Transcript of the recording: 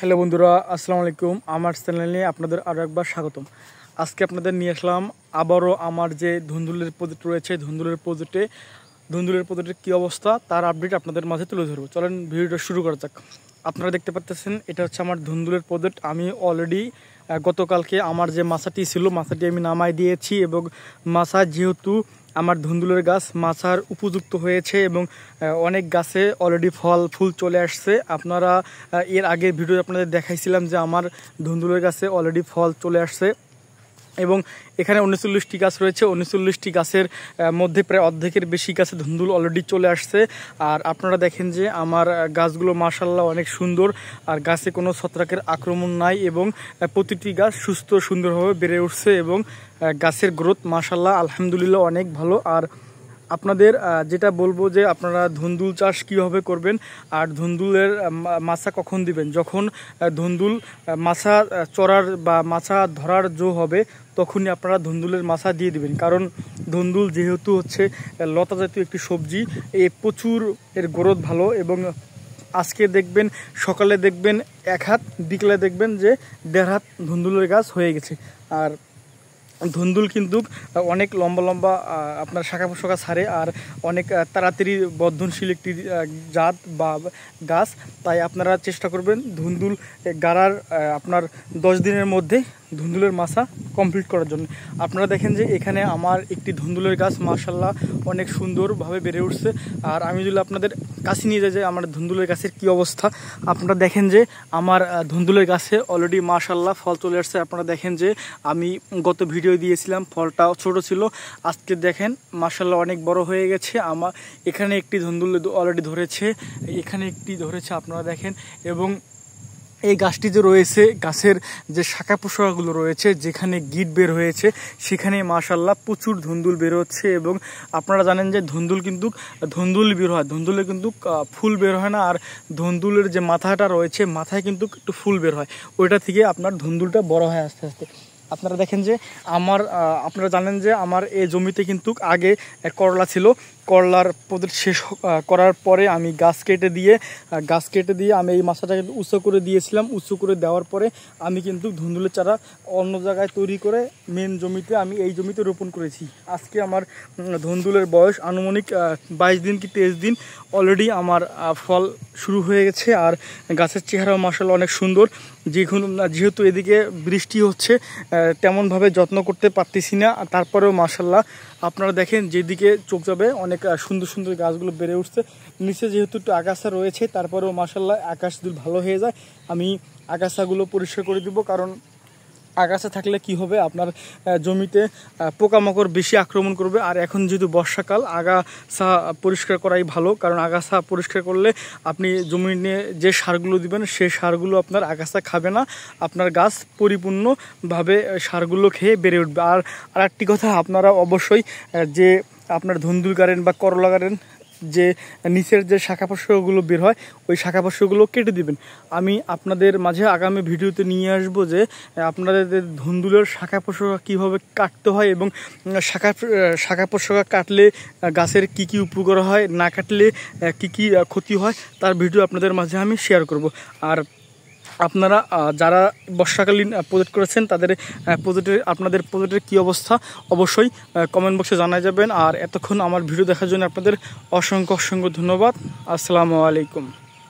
Hello বন্ধুরা, আসসালামু আলাইকুম। আমার চ্যানেলে আপনাদের আরও একবার স্বাগতম। আজকে আপনাদের নিয়ে আসলাম আবারও আমার যে ধুন্দুলের প্রজেক্ট রয়েছে, ধুন্দুলের প্রজেক্টের কী অবস্থা তার আপডেট আপনাদের মাঝে তুলে ধরবো। চলেন ভিডিওটা শুরু করা যাক। আপনারা দেখতে পাচ্ছেন এটা হচ্ছে আমার ধুন্দুলের প্রজেক্ট। আমি অলরেডি গতকালকে আমার যে মাছাটি ছিল মাছাটি আমি নামাই দিয়েছি, এবং মাছা যেহেতু আমার ধুন্দুলের গাছ মাছার উপযুক্ত হয়েছে এবং অনেক গাছে অলরেডি ফল ফুল চলে আসছে। আপনারা এর আগের ভিডিও আপনাদের দেখাইছিলাম যে আমার ধুন্দুলের গাছে অলরেডি ফল চলে আসছে, এবং এখানে 39টি গাছ রয়েছে। 39টি গাছের মধ্যে প্রায় অর্ধেকের বেশি গাছে ধুন্দুল অলরেডি চলে আসছে। আর আপনারা দেখেন যে আমার গাছগুলো মাশাআল্লাহ অনেক সুন্দর, আর গাছে কোনো ছত্রাকের আক্রমণ নাই, এবং প্রতিটি গাছ সুস্থ সুন্দরভাবে বেড়ে উঠছে, এবং গাছের গ্রোথ মাশাআল্লাহ আলহামদুলিল্লাহ অনেক ভালো। আর আপনাদের যেটা বলবো যে আপনারা ধুন্দুল চাষ কীভাবে করবেন, আর ধুন্দুলের মাছা কখন দিবেন, যখন ধুন্দুল মাছা চড়ার বা মাছা ধরার জো হবে তখনই আপনারা ধুন্দুলের মাছা দিয়ে দিবেন। কারণ ধুন্দুল যেহেতু হচ্ছে লতা জাতীয় একটি সবজি, প্রচুর এর গ্রোথ ভালো, এবং আজকে দেখবেন সকালে দেখবেন 1 হাত, বিকেলে দেখবেন যে 1.5 হাত ধুন্দুলের গাছ হয়ে গেছে। আর ধুন্দুল কিন্তু অনেক লম্বা লম্বা আপনার শাখা পোশাকা ছাড়ে, আর অনেক তাড়াতাড়ি বর্ধনশীল একটি জাত বা গাছ। তাই আপনারা চেষ্টা করবেন ধুন্দুল গাড়ার আপনার 10 দিনের মধ্যে ধুন্দুলের মাছা কমপ্লিট করার জন্য। আপনারা দেখেন যে এখানে আমার একটি ধুন্দুলের গাছ মাশাআল্লাহ অনেক সুন্দরভাবে বেড়ে উঠছে। আর আমি যদি আপনাদের কাছে নিয়ে যাই যে আমার ধুন্দুলের গাছের কী অবস্থা, আপনারা দেখেন যে আমার ধুন্দুলের গাছে অলরেডি মাশাআল্লাহ ফল চলে আসছে। আপনারা দেখেন যে আমি গত ভিডিও দিয়েছিলাম ফলটা ছোট ছিল, আজকে দেখেন মাশাআল্লাহ অনেক বড় হয়ে গেছে। আমার এখানে একটি ধুন্দুল অলরেডি ধরেছে, এখানে একটি ধরেছে আপনারা দেখেন। এবং এই গাছটি যে রয়েছে, গাছের যে শাখা পোশাকগুলো রয়েছে, যেখানে গিট বের হয়েছে সেখানে মাশাআল্লাহ প্রচুর ধুন্দুল বের হচ্ছে। এবং আপনারা জানেন যে ধুন্দুল বের হয়, ধুন্দুলে কিন্তু ফুল বের হয় না। আর ধুন্দুলের যে মাথাটা রয়েছে মাথায় কিন্তু একটু ফুল বের হয়, ওইটা থেকে আপনার ধুন্দুলটা বড় হয় আস্তে আস্তে। আপনারা দেখেন যে আপনারা জানেন যে আমার এই জমিতে কিন্তু আগে করলা ছিল। করলার প্রজেক্ট শেষ করার পরে আমি গাছ কেটে দিয়ে আমি এই মাছটাকে উঁচু করে দিয়েছিলাম। উঁচু করে দেওয়ার পরে আমি কিন্তু ধুন্দুলের চারা অন্য জায়গায় তৈরি করে মেন জমিতে আমি এই জমিতে রোপণ করেছি। আজকে আমার ধুন্দুলের বয়স আনুমানিক 22 দিন কি 23 দিন অলরেডি আমার ফল শুরু হয়ে গেছে। আর গাছের চেহারাও মাশাআল্লাহ অনেক সুন্দর। যেহেতু এদিকে বৃষ্টি হচ্ছে তেমনভাবে যত্ন করতে পারতেছি না, তারপরেও মাশাআল্লাহ আপনারা দেখেন যেদিকে চোখ যাবে অনেক সুন্দর সুন্দর গাছগুলো বেড়ে উঠছে। নিচে যেহেতু একটু আগাছা রয়েছে, তারপরেও মাশাআল্লাহ আকাশ যদি ভালো হয়ে যায় আমি আগাছাগুলো পরিষ্কার করে দিব। কারণ আগাছা থাকলে কি হবে, আপনার জমিতে পোকামাকড় বেশি আক্রমণ করবে। আর এখন যেহেতু বর্ষাকাল, আগাছা পরিষ্কার করাই ভালো, কারণ আগাছা পরিষ্কার করলে আপনি জমিনে যে সারগুলো দিবেন সেই সারগুলো আপনার আগাছা খাবে না, আপনার গাছ পরিপূর্ণভাবে সারগুলো খেয়ে বেড়ে উঠবে। আর একটি কথা, আপনারা অবশ্যই যে আপনার ধুন্দুল গাড়েন বা করলা গাড়েন, যে নিচের যে শাখা প্রশাখাগুলো বের হয় ওই শাখা প্রশাখাগুলো কেটে দিবেন। আমি আপনাদের মাঝে আগামী ভিডিওতে নিয়ে আসব যে আপনাদের ধুন্দুলের শাখা প্রশাখা কীভাবে কাটতে হয়, এবং শাখা প্রশাখা কাটলে গাছের কি কি উপকার হয়, না কাটলে কি কি ক্ষতি হয় তার ভিডিও আপনাদের মাঝে আমি শেয়ার করব। আর আপনারা যারা বর্ষাকালীন প্রজেক্ট করেছেন তাদের আপনাদের প্রজেক্টের কী অবস্থা অবশ্যই কমেন্ট বক্সে জানাই যাবেন। আর এতক্ষণ আমার ভিডিও দেখার জন্য আপনাদের অসংখ্য ধন্যবাদ। আসসালামু আলাইকুম।